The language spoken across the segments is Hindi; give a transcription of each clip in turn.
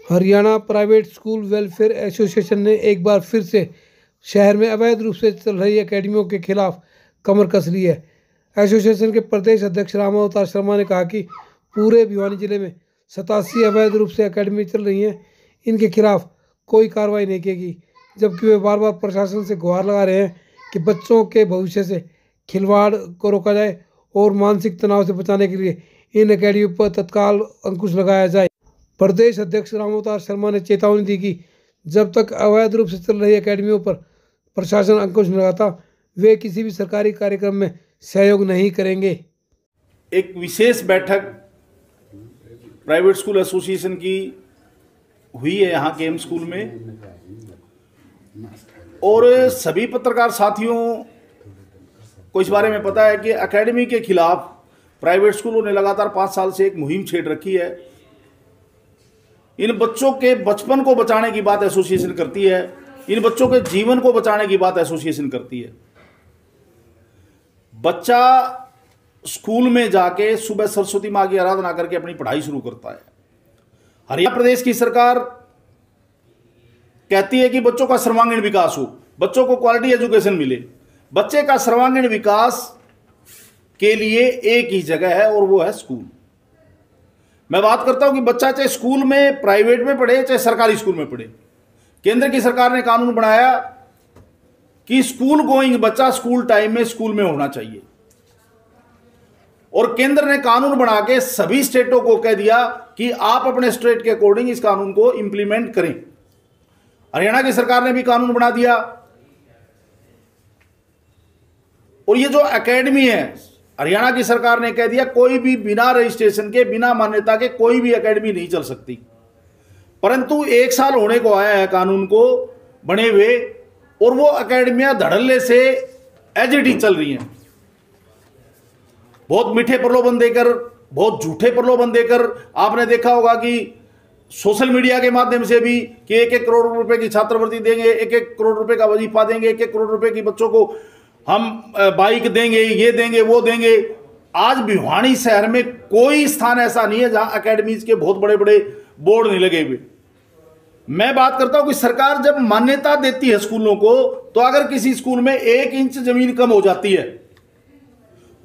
Haryana private school welfare association ने एक बार फिर से शहर में अवैध रूप से चल रही एकेडमियों के खिलाफ कमर कस ली है। एसोसिएशन के प्रदेश अध्यक्ष रामावतार शर्मा ने कहा कि पूरे भिवानी जिले में 87 अवैध रूप से एकेडमी चल रही हैं, इनके खिलाफ कोई कार्रवाई नहीं की, जबकि वे बार बार प्रशासन से गुहार लगा रहे हैं कि बच्चों के भविष्य से खिलवाड़ को रोका जाए और मानसिक तनाव से बचाने के लिए इन एकेडमियों पर तत्काल अंकुश लगाया जाए। प्रदेश अध्यक्ष रामावतार शर्मा ने चेतावनी दी कि जब तक अवैध रूप से चल रही एकेडमियों पर प्रशासन अंकुश नहीं लगाता, वे किसी भी सरकारी कार्यक्रम में सहयोग नहीं करेंगे। एक विशेष बैठक प्राइवेट स्कूल एसोसिएशन की हुई है यहाँ के एम स्कूल में, और सभी पत्रकार साथियों को इस बारे में पता है कि एकेडमी के खिलाफ प्राइवेट स्कूलों ने लगातार 5 साल से एक मुहिम छेड़ रखी है। इन बच्चों के बचपन को बचाने की बात एसोसिएशन करती है, इन बच्चों के जीवन को बचाने की बात एसोसिएशन करती है। बच्चा स्कूल में जाके सुबह सरस्वती माँ की आराधना करके अपनी पढ़ाई शुरू करता है। हरियाणा प्रदेश की सरकार कहती है कि बच्चों का सर्वांगीण विकास हो, बच्चों को क्वालिटी एजुकेशन मिले। बच्चे का सर्वांगीण विकास के लिए एक ही जगह है और वो है स्कूल। मैं बात करता हूं कि बच्चा चाहे स्कूल में प्राइवेट में पढ़े चाहे सरकारी स्कूल में पढ़े, केंद्र की सरकार ने कानून बनाया कि स्कूल गोइंग बच्चा स्कूल टाइम में स्कूल में होना चाहिए, और केंद्र ने कानून बना के सभी स्टेटों को कह दिया कि आप अपने स्टेट के अकॉर्डिंग इस कानून को इंप्लीमेंट करें। हरियाणा की सरकार ने भी कानून बना दिया, और ये जो एकेडमी है हरियाणा की सरकार ने कह दिया कोई भी बिना रजिस्ट्रेशन के बिना मान्यता के कोई भी एकेडमी नहीं चल सकती। परंतु 1 साल होने को आया है कानून को बने हुए, और वो एकेडमियां धड़ल्ले से एजिटी चल रही हैं। बहुत मीठे प्रलोभन देकर, बहुत झूठे प्रलोभन देकर। आपने देखा होगा कि सोशल मीडिया के माध्यम से भी कि 1-1 करोड़ रुपए की छात्रवृत्ति देंगे, 1-1 करोड़ रुपए का वजीफा देंगे, 1-1 करोड़ रुपए की बच्चों को हम बाइक देंगे, ये देंगे, वो देंगे। आज भिवानी शहर में कोई स्थान ऐसा नहीं है जहां एकेडमीज के बहुत बड़े बड़े बोर्ड नहीं लगे हुए। मैं बात करता हूं कि सरकार जब मान्यता देती है स्कूलों को, तो अगर किसी स्कूल में 1 इंच जमीन कम हो जाती है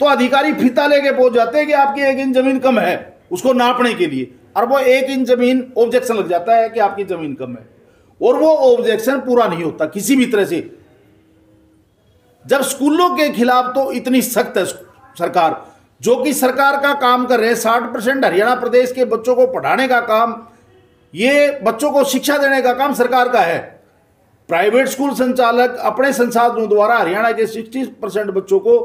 तो अधिकारी फीता लेके पहुंच जाते हैं कि आपकी 1 इंच जमीन कम है, उसको नापने के लिए, और वो 1 इंच जमीन ऑब्जेक्शन लग जाता है कि आपकी जमीन कम है, और वो ऑब्जेक्शन पूरा नहीं होता किसी भी तरह से। जब स्कूलों के खिलाफ तो इतनी सख्त है सरकार, जो कि सरकार का काम कर रहे हैं। 60% हरियाणा प्रदेश के बच्चों को पढ़ाने का काम, ये बच्चों को शिक्षा देने का काम सरकार का है। प्राइवेट स्कूल संचालक अपने संसाधनों द्वारा हरियाणा के 60% बच्चों को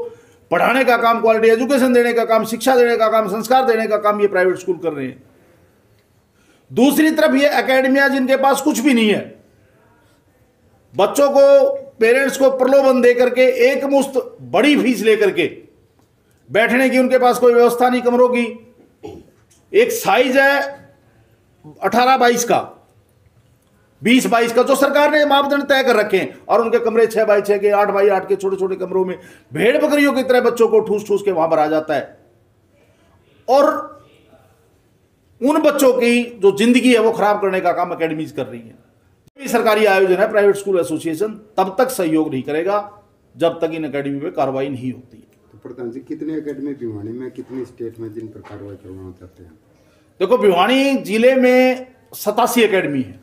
पढ़ाने का काम, क्वालिटी एजुकेशन देने का काम, शिक्षा देने का काम, संस्कार देने का काम ये प्राइवेट स्कूल कर रहे हैं। दूसरी तरफ ये एकेडमियां जिनके पास कुछ भी नहीं है, बच्चों को, पेरेंट्स को प्रलोभन देकर के एक मुश्त बड़ी फीस लेकर के बैठने की उनके पास कोई व्यवस्था नहीं कमरों की। एक साइज है 18-22 का, 20-22 का, जो सरकार ने मापदंड तय कर रखे हैं, और उनके कमरे 6x6 के, 8x8 के छोटे छोटे कमरों में भेड़ बकरियों की तरह बच्चों को ठूस ठूस के वहां भरा जाता है। और उन बच्चों की जो जिंदगी है वो खराब करने का काम एकेडमीज कर रही है। सरकारी आयोजन है प्राइवेट स्कूल एसोसिएशन तब तक सहयोग नहीं करेगा जब तक इन एकेडमी में कार्रवाई नहीं होती है। तो प्रधान जी, कितने एकेडमी भिवानी में, कितनी स्टेट में जिन पर कार्रवाई करवाना चाहते हैं? देखो, भिवानी जिले में 87 एकेडमी है,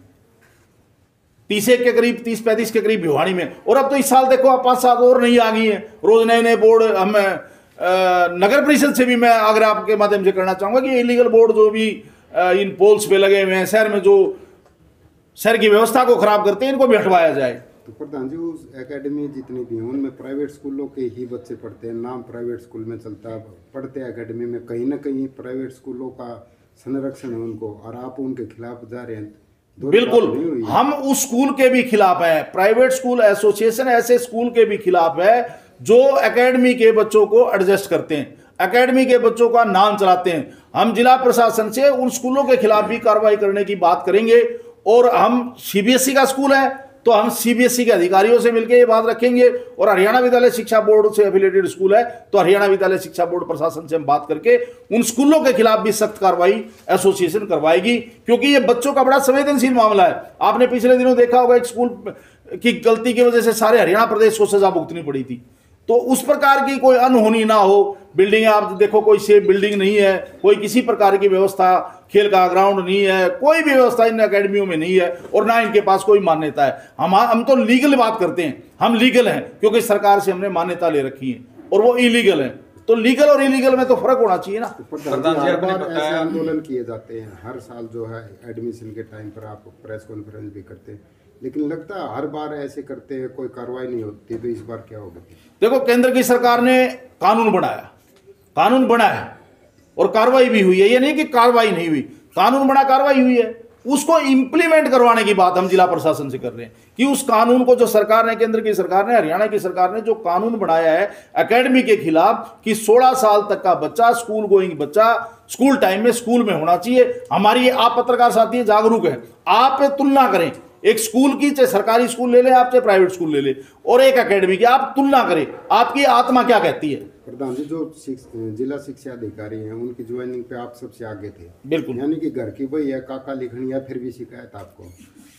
30 के करीब, 30-35 के करीब भिवानी में। और अब तो इस साल देखो आप 5-7 और नहीं आ गई है, रोज नए नए बोर्ड। हम नगर परिषद से भी मैं आग्रह आपके माध्यम से करना चाहूंगा कि इलीगल बोर्ड जो भी इन पोल्स पे लगे हुए हैं शहर में, जो शहर की व्यवस्था को खराब करते हैं, इनको भी हटवाया जाए। तो प्रधान जी, उस एकेडमी जितनी भी हैं उनमें प्राइवेट स्कूलों के ही बच्चे पढ़ते हैं, नाम प्राइवेट स्कूल में चलता है, पढ़ते हैं एकेडमी में। कहीं ना कहीं प्राइवेट स्कूलों का संरक्षण है उनको, और आप उनके खिलाफ जा रहे हैं। बिल्कुल, हम उस स्कूल के भी खिलाफ है। प्राइवेट स्कूल एसोसिएशन ऐसे स्कूल के भी खिलाफ है जो एकेडमी के बच्चों को एडजस्ट करते हैं, एकेडमी के बच्चों का नाम चलाते हैं। हम जिला प्रशासन से उन स्कूलों के खिलाफ भी कार्रवाई करने की बात करेंगे। और हम सीबीएसई का स्कूल है तो हम सीबीएसई के अधिकारियों से मिलकर ये बात रखेंगे, और हरियाणा विद्यालय शिक्षा बोर्ड से एफिलिएटेड स्कूल है तो हरियाणा विद्यालय शिक्षा बोर्ड प्रशासन से हम बात करके उन स्कूलों के खिलाफ भी सख्त कार्रवाई एसोसिएशन करवाएगी, क्योंकि ये बच्चों का बड़ा संवेदनशील मामला है। आपने पिछले दिनों देखा होगा, एक स्कूल की गलती की वजह से सारे हरियाणा प्रदेश को सजा भुगतनी पड़ी थी। तो उस प्रकार की कोई अनहोनी ना हो। बिल्डिंग आप देखो, कोई सेफ बिल्डिंग नहीं है, कोई किसी प्रकार की व्यवस्था, खेल का ग्राउंड नहीं है, कोई भी व्यवस्था इन अकेडमियों में नहीं है, और ना इनके पास कोई मान्यता है। हम तो लीगल बात करते हैं, हम लीगल हैं क्योंकि सरकार से हमने मान्यता ले रखी है, और वो इलीगल है। तो लीगल और इलीगल में तो फर्क होना चाहिए ना। हर बार ऐसे आंदोलन किए जाते हैं, हर साल जो है एडमिशन के टाइम पर आप प्रेस कॉन्फ्रेंस भी करते हैं, लेकिन लगता है हर बार ऐसे करते हैं, कोई कार्रवाई नहीं होती। तो इस बार क्या होगा? देखो, केंद्र की सरकार ने कानून बनाया और कार्रवाई भी हुई है। ये नहीं कि कार्रवाई नहीं हुई, कानून बना, कार्रवाई हुई है। उसको इंप्लीमेंट करवाने की बात हम जिला प्रशासन से कर रहे हैं कि उस कानून को जो सरकार ने, केंद्र की सरकार ने, हरियाणा की सरकार ने जो कानून बनाया है एकेडमी के खिलाफ कि 16 साल तक का बच्चा, स्कूल गोइंग बच्चा, स्कूल टाइम में स्कूल में होना चाहिए। हमारी, आप पत्रकार साथी जागरूक हैं, आप तुलना करें एक स्कूल की, चाहे सरकारी स्कूल ले ले आप, चाहे प्राइवेट स्कूल ले ले, और एक एकेडमी की, आप तुलना करें, आपकी आत्मा क्या कहती है? प्रधान जी, जो जिला शिक्षा अधिकारी हैं उनकी ज्वाइनिंग पे आप सबसे आगे थे। बिल्कुल, यानी कि घर की वही है, काका लिखनी है, फिर भी शिकायत आपको?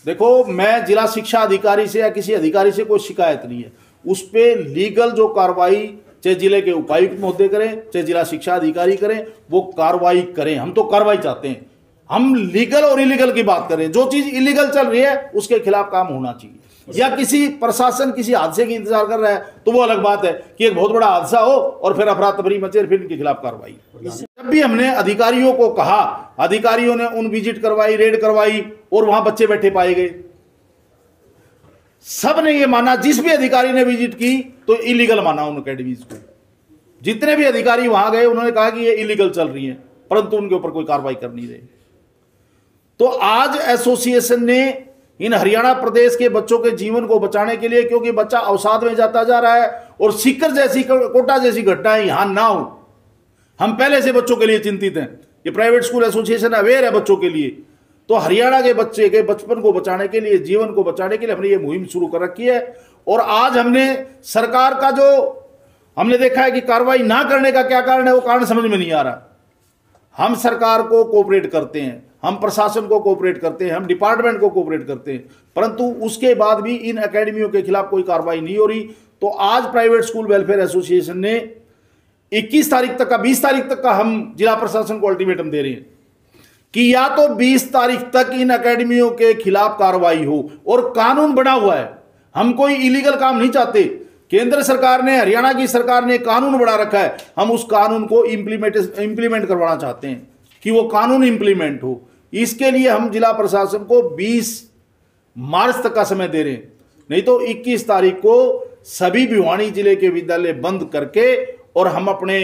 देखो, मैं जिला शिक्षा अधिकारी से या किसी अधिकारी से कोई शिकायत नहीं है। उस पर लीगल जो कार्रवाई, चाहे जिले के उपायुक्त महोदय करें, चाहे जिला शिक्षा अधिकारी करें, वो कार्रवाई करें। हम तो कार्रवाई चाहते हैं, हम लीगल और इलीगल की बात करें। जो चीज इलीगल चल रही है उसके खिलाफ काम होना चाहिए। या किसी प्रशासन किसी हादसे की इंतजार कर रहा है तो वो अलग बात है कि एक बहुत बड़ा हादसा हो और फिर अफरा तफरी मचे, फिर इनके खिलाफ कार्रवाई। जब भी हमने अधिकारियों को कहा, अधिकारियों ने उन विजिट करवाई, रेड करवाई, और वहां बच्चे बैठे पाए गए। सब ने ये माना, जिस भी अधिकारी ने विजिट की तो इलीगल माना उन अकेडमीज को। जितने भी अधिकारी वहां गए उन्होंने कहा कि ये इलीगल चल रही है, परंतु उनके ऊपर कोई कार्रवाई कर नहीं रहे। तो आज एसोसिएशन ने इन हरियाणा प्रदेश के बच्चों के जीवन को बचाने के लिए, क्योंकि बच्चा अवसाद में जाता जा रहा है और सीकर जैसी, कोटा जैसी घटनाएं यहां ना हो, हम पहले से बच्चों के लिए चिंतित हैं। ये प्राइवेट स्कूल एसोसिएशन अवेयर है बच्चों के लिए। तो हरियाणा के बच्चे के बचपन को बचाने के लिए, जीवन को बचाने के लिए हमने ये मुहिम शुरू कर रखी है। और आज हमने सरकार का जो हमने देखा है कि कार्रवाई ना करने का क्या कारण है, वो कारण समझ में नहीं आ रहा। हम सरकार को कोऑपरेट करते हैं, हम प्रशासन को कोऑपरेट करते हैं, हम डिपार्टमेंट को कोऑपरेट करते हैं, परंतु उसके बाद भी इन एकेडमियों के खिलाफ कोई कार्रवाई नहीं हो रही। तो आज प्राइवेट स्कूल वेलफेयर एसोसिएशन ने 21 तारीख तक का, 20 तारीख तक का हम जिला प्रशासन को अल्टीमेटम दे रहे हैं कि या तो 20 तारीख तक इन एकेडमियों के खिलाफ कार्रवाई हो। और कानून बना हुआ है, हम कोई इलीगल काम नहीं चाहते। केंद्र सरकार ने, हरियाणा की सरकार ने कानून बना रखा है, हम उस कानून को इंप्लीमेंट करवाना चाहते हैं कि वो कानून इंप्लीमेंट हो। इसके लिए हम जिला प्रशासन को 20 मार्च तक का समय दे रहे हैं, नहीं तो 21 तारीख को सभी भिवानी जिले के विद्यालय बंद करके, और हम अपने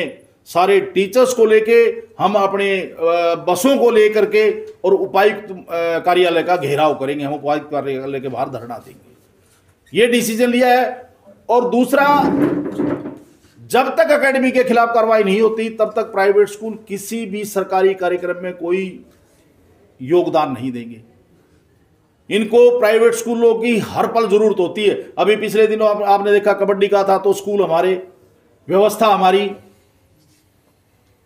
सारे टीचर्स को लेके, हम अपने बसों को लेकर के और उपायुक्त कार्यालय का घेराव करेंगे। हम उपायुक्त कार्यालय के बाहर धरना देंगे, ये डिसीजन लिया है। और दूसरा, जब तक एकेडमी के खिलाफ कार्रवाई नहीं होती तब तक प्राइवेट स्कूल किसी भी सरकारी कार्यक्रम में कोई योगदान नहीं देंगे। इनको प्राइवेट स्कूलों की हर पल जरूरत होती है। अभी पिछले दिनों आपने देखा कबड्डी का था, तो स्कूल हमारे, व्यवस्था हमारी।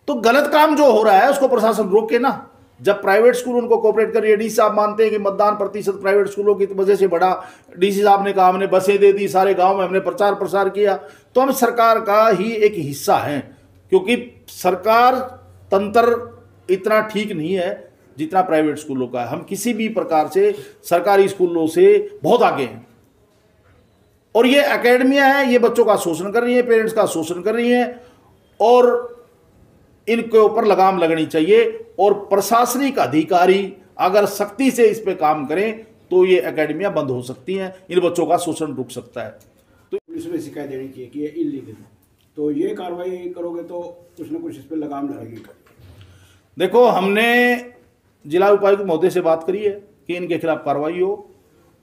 तो गलत काम जो हो रहा है उसको प्रशासन रोके ना। जब प्राइवेट स्कूल उनको कोऑपरेट कर रही है, डीसी साहब मानते हैं कि मतदान प्रतिशत प्राइवेट स्कूलों की वजह से बढ़ा, डीसी साहब ने कहा हमने बसें दे दी, सारे गांव में हमने प्रचार प्रसार किया, तो हम सरकार का ही एक हिस्सा हैं। क्योंकि सरकार तंत्र इतना ठीक नहीं है जितना प्राइवेट स्कूलों का है। हम किसी भी प्रकार से सरकारी स्कूलों से बहुत आगे हैं। और ये एकेडमियां हैं, ये बच्चों का शोषण कर रही हैं, पेरेंट्स का शोषण कर रही हैं, और इनके ऊपर लगाम लगनी चाहिए। और प्रशासनिक अधिकारी अगर सख्ती से इस पे काम करें तो ये एकेडमियां बंद हो सकती हैं, इन बच्चों का शोषण रुक सकता है। तो पुलिस में शिकायत देनी चाहिए कि ये इलीगल है, तो ये कार्रवाई करोगे तो कुछ ना कुछ इस पर लगाम लगेगी। देखो, हमने जिला उपायुक्त महोदय से बात करी है कि इनके खिलाफ कार्रवाई हो,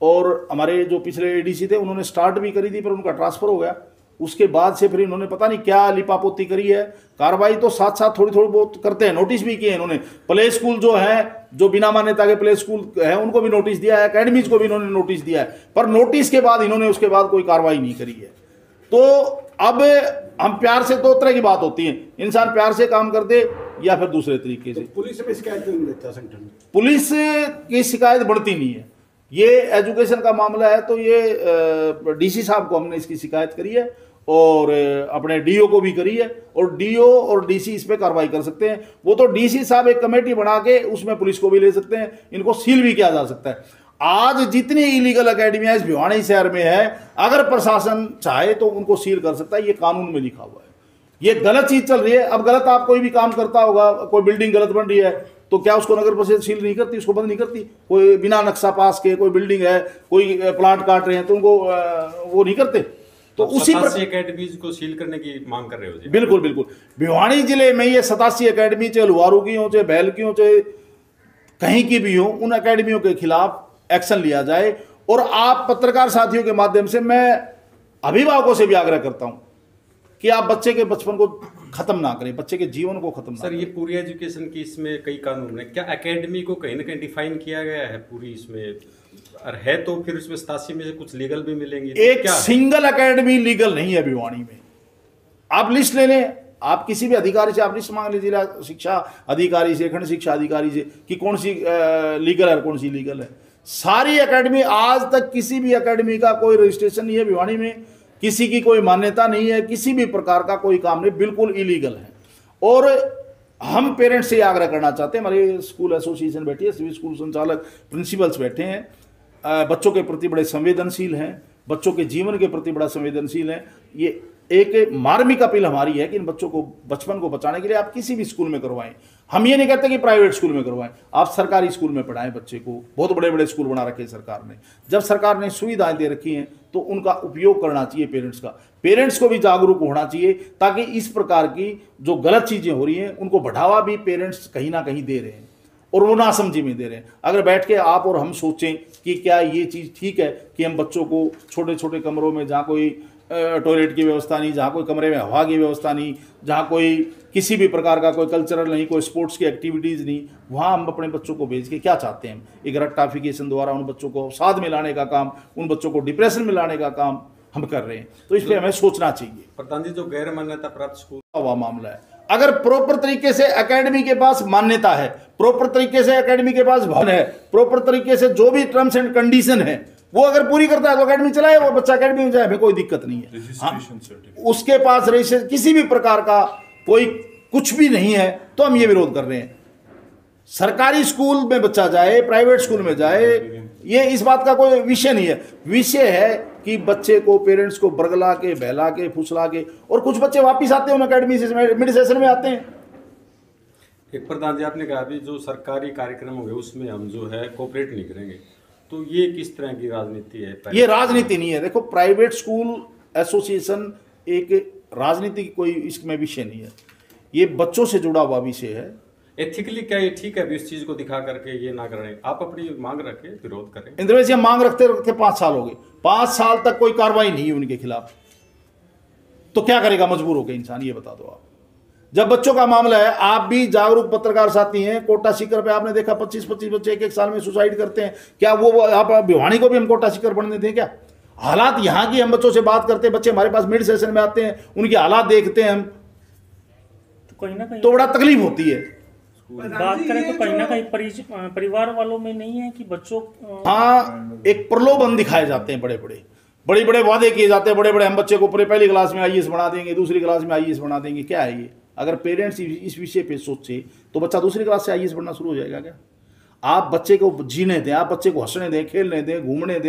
और हमारे जो पिछले एडीसी थे उन्होंने स्टार्ट भी करी थी, पर उनका ट्रांसफर हो गया। उसके बाद से फिर इन्होंने पता नहीं क्या लिपापोती करी है। कार्रवाई तो साथ साथ थोड़ी थोड़ी बहुत करते हैं, नोटिस भी किए इन्होंने। प्ले स्कूल जो है, जो बिना मान्यता के प्ले स्कूल है उनको भी नोटिस दिया है, एकेडमीज को भी इन्होंने नोटिस दिया है, पर नोटिस के बाद इन्होंने उसके बाद कोई कार्रवाई नहीं करी है। तो अब हम प्यार से, दो तरह की बात होती है, इंसान प्यार से काम कर दे या फिर दूसरे तरीके से। पुलिस में शिकायत क्यों नहीं देता संगठन? पुलिस की शिकायत बढ़ती नहीं है। ये एजुकेशन का मामला है तो ये डीसी साहब को हमने इसकी शिकायत करी है और अपने डीओ को भी करी है, और डीओ और डीसी इस पे कार्रवाई कर सकते हैं। वो तो डीसी साहब एक कमेटी बना के उसमें पुलिस को भी ले सकते हैं, इनको सील भी किया जा सकता है। आज जितनी इलीगल अकेडमियां इस भिवानी शहर में है, अगर प्रशासन चाहे तो उनको सील कर सकता है, ये कानून में लिखा हुआ है। ये गलत चीज चल रही है। अब गलत आप कोई भी काम करता होगा, कोई बिल्डिंग गलत बन रही है तो क्या उसको नगर परिषद सील नहीं करती, उसको बंद नहीं करती? कोई बिना नक्शा पास के कोई बिल्डिंग है, कोई प्लांट काट रहे हैं तो उनको वो नहीं करते? तो उसी पर एकेडमीज को सील करने की मांग कर रहे हो जी? बिल्कुल बिल्कुल। भिवानी जिले में ये 87 अकेडमी, चाहे लुहारू की हो, चाहे बैल की हो, चाहे कहीं की भी हो, उन अकेडमियों के खिलाफ एक्शन लिया जाए। और आप पत्रकार साथियों के माध्यम से मैं अभिभावकों से भी आग्रह करता हूं कि आप बच्चे के बचपन को खत्म ना करें, बच्चे के जीवन को खत्म ना सर करें। ये पूरी एजुकेशन की इसमें कई कानून है, क्या एकेडमी को कहीं ना कहीं डिफाइन किया गया है पूरी इसमें? और है तो फिर इसमें 87 में से कुछ लीगल भी मिलेंगी? एक क्या सिंगल एकेडमी लीगल नहीं है भिवानी में। आप लिस्ट ले लें, आप किसी भी अधिकारी से आप लिस्ट मांग लीजिए, जिला शिक्षा अधिकारी से, खंड शिक्षा अधिकारी से, कि कौन सी लीगल है और कौन सी लीगल है। सारी एकेडमी, आज तक किसी भी एकेडमी का कोई रजिस्ट्रेशन नहीं है भिवानी में, किसी की कोई मान्यता नहीं है, किसी भी प्रकार का कोई काम नहीं, बिल्कुल इलीगल है। और हम पेरेंट्स से आग्रह करना चाहते हैं, हमारे स्कूल एसोसिएशन बैठी है, सभी स्कूल संचालक, प्रिंसिपल्स बैठे हैं, बच्चों के प्रति बड़े संवेदनशील हैं, बच्चों के जीवन के प्रति बड़ा संवेदनशील हैं। ये एक मार्मिक अपील हमारी है कि इन बच्चों को बचपन को बचाने के लिए आप किसी भी स्कूल में करवाएं। हम ये नहीं कहते कि प्राइवेट स्कूल में करवाएं, आप सरकारी स्कूल में पढ़ाएं बच्चे को। बहुत बड़े बड़े स्कूल बना रखे सरकार ने। जब सरकार ने सुविधाएं दे रखी हैं तो उनका उपयोग करना चाहिए पेरेंट्स का। पेरेंट्स को भी जागरूक होना चाहिए, ताकि इस प्रकार की जो गलत चीज़ें हो रही हैं उनको बढ़ावा भी पेरेंट्स कहीं ना कहीं दे रहे हैं और वो नासमझी में दे रहे हैं। अगर बैठ के आप और हम सोचें कि क्या ये चीज़ ठीक है कि हम बच्चों को छोटे छोटे कमरों में, जहाँ कोई टॉयलेट की व्यवस्था नहीं, जहाँ कोई कमरे में हवा की व्यवस्था नहीं, जहाँ कोई किसी भी प्रकार का कोई कल्चरल नहीं, कोई स्पोर्ट्स की एक्टिविटीज़ नहीं, वहाँ हम अपने बच्चों को भेज के क्या चाहते हैं? एक रट्टाफिकेशन द्वारा उन बच्चों को साथ में लाने का काम, उन बच्चों को डिप्रेशन में लाने का काम हम कर रहे हैं। तो इस पर हमें सोचना चाहिए। प्रधान जी, जो गैर मान्यता प्राप्त स्कूल हुआ मामला है, अगर प्रॉपर तरीके से एकेडमी के पास मान्यता है, प्रॉपर तरीके से एकेडमी के पास भवन है, प्रॉपर तरीके से जो भी टर्म्स एंड कंडीशन है वो अगर पूरी करता है तो एकेडमी चलाए, वो बच्चा एकेडमी में जाए, हमें कोई दिक्कत नहीं है। उसके पास रजिस्ट्रेशन किसी भी प्रकार का कोई कुछ भी नहीं है तो हम ये विरोध कर रहे हैं। सरकारी स्कूल में बच्चा जाए, प्राइवेट स्कूल में जाए, ये इस बात का कोई विषय नहीं है। विषय है कि बच्चे को, पेरेंट्स को बरगला के, बहला के, फुसला के, और कुछ बच्चे वापिस आते हैं उन अकेडमी से, मिड सेशन में आते हैं। एक प्रधान जी, आपने कहा अभी जो सरकारी कार्यक्रम होंगे उसमें हम जो है कोऑपरेट नहीं करेंगे, तो ये किस तरह की राजनीति है? ये राजनीति नहीं है। देखो, प्राइवेट स्कूल एसोसिएशन एक राजनीति की कोई इसमें विषय नहीं है, ये बच्चों से जुड़ा हुआ विषय है। एथिकली क्या ये ठीक है अभी इस चीज को दिखा करके ये ना करें? आप अपनी मांग रखें, विरोध करें। इंद्रवेश, ये मांग रखते रखते 5 साल हो गए, 5 साल तक कोई कार्रवाई नहीं है उनके खिलाफ, तो क्या करेगा मजबूर होकर इंसान? ये बता दो आप। जब बच्चों का मामला है, आप भी जागरूक पत्रकार साथी हैं, कोटा सीकर पे आपने देखा 25-25 बच्चे एक साल में सुसाइड करते हैं। क्या वो आप भिवानी को भी हम कोटा सीकर बनने दें क्या? हालात यहाँ की हम बच्चों से बात करते हैं, बच्चे हमारे पास मिड सेशन में आते हैं, उनकी हालात देखते हैं हम, तो कहीं ना कहीं तो बड़ा तकलीफ होती है। बात करें तो कहीं ना कहीं परिवार वालों में नहीं है कि बच्चों, हाँ, एक प्रलोभन दिखाए जाते हैं, बड़े बड़े वादे किए जाते हैं, बड़े हम बच्चे को पूरे पहली क्लास में आईएएस बना देंगे, दूसरी क्लास में आईएएस बना देंगे। क्या है ये? अगर पेरेंट्स इस विषय पे सोचे तो बच्चा दूसरी क्लास से आईएएस बनना शुरू हो जाएगा क्या? आप बच्चे को जीने दें, आप बच्चे को हंसने दें, खेलने दें, घूमने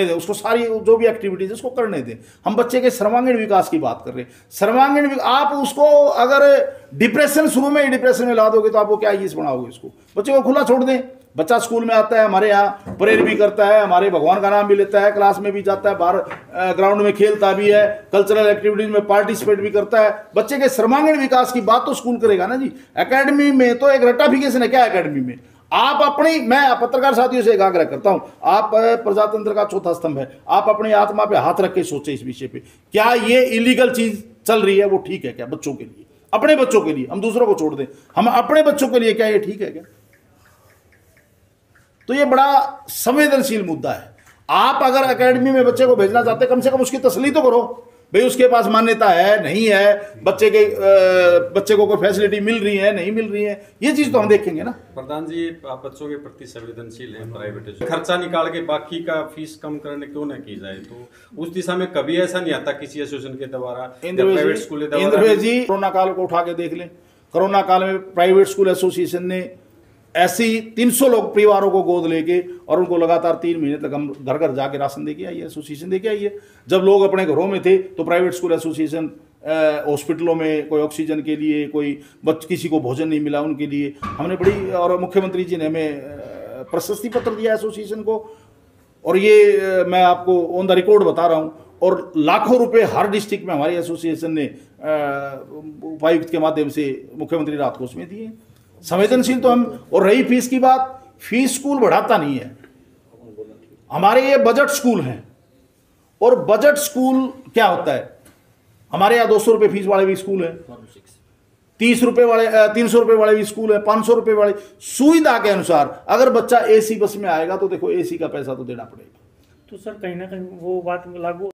दें, उसको सारी जो भी एक्टिविटीज उसको करने दें। हम बच्चे के सर्वांगीण विकास की बात कर रहे हैं। सर्वांगीण आप उसको अगर डिप्रेशन, शुरू में ही डिप्रेशन में ला दोगे तो आपको क्या आईएएस बनाओगे? उसको बच्चे को खुला छोड़ दें। बच्चा स्कूल में आता है, हमारे यहाँ प्रेयर भी करता है, हमारे भगवान का नाम भी लेता है, क्लास में भी जाता है, बाहर ग्राउंड में खेलता भी है, कल्चरल एक्टिविटीज में पार्टिसिपेट भी करता है। बच्चे के सर्वांगीण विकास की बात तो स्कूल करेगा ना जी। एकेडमी में तो एक रट्टाफिकेशन है। क्या एकेडमी में आप अपनी, मैं पत्रकार साथियों से एक आग्रह करता हूं, आप प्रजातंत्र का चौथा स्तंभ है, आप अपनी आत्मा पे हाथ रख के सोचे इस विषय पे, क्या ये इलीगल चीज चल रही है वो ठीक है क्या? बच्चों के लिए, अपने बच्चों के लिए, हम दूसरों को छोड़ दें, हम अपने बच्चों के लिए क्या ये ठीक है क्या? तो ये बड़ा संवेदनशील मुद्दा है। आप अगर एकेडमी में बच्चे को भेजना चाहते कम से कम उसकी तसल्ली तो करो भाई उसके पास मान्यता है नहीं है, बच्चे को कोई फैसिलिटी मिल रही है नहीं मिल रही है, ये चीज तो हम देखेंगे ना। प्रधान जी, आप बच्चों के प्रति संवेदनशील हैं, प्राइवेट खर्चा निकाल के बाकी का फीस कम करने क्यों ना की जाए, तो उस दिशा में कभी ऐसा नहीं आता किसी एसोसिएशन के द्वारा, प्राइवेट स्कूल के इंद्रवेश जी, कोरोना काल को उठा के देख लें। कोरोना काल में प्राइवेट स्कूल एसोसिएशन ने ऐसी 300 लोग परिवारों को गोद लेके और उनको लगातार 3 महीने तक हम घर घर जाके राशन देके आई है, एसोसिएशन देके आई है। जब लोग अपने घरों में थे तो प्राइवेट स्कूल एसोसिएशन हॉस्पिटलों में कोई ऑक्सीजन के लिए, कोई किसी को भोजन नहीं मिला उनके लिए हमने बड़ी, और मुख्यमंत्री जी ने हमें प्रशस्ति पत्र दिया एसोसिएशन को, और ये मैं आपको ऑन द रिकॉर्ड बता रहा हूँ। और लाखों रुपए हर डिस्ट्रिक्ट में हमारी एसोसिएशन ने उपायुक्त के माध्यम से मुख्यमंत्री राहत कोष में दिए। संवेदनशील तो हम। और रही फीस की बात, फीस स्कूल बढ़ाता नहीं है, हमारे ये बजट स्कूल हैं। और बजट स्कूल क्या होता है, हमारे यहाँ 200 रुपये फीस वाले भी स्कूल हैं, 30 रुपये वाले 300 रुपये वाले भी स्कूल हैं, 500 रुपये वाले, सुविधा के अनुसार। अगर बच्चा एसी बस में आएगा तो देखो एसी का पैसा तो देना पड़ेगा। तो सर कहीं ना कहीं वो बात लागू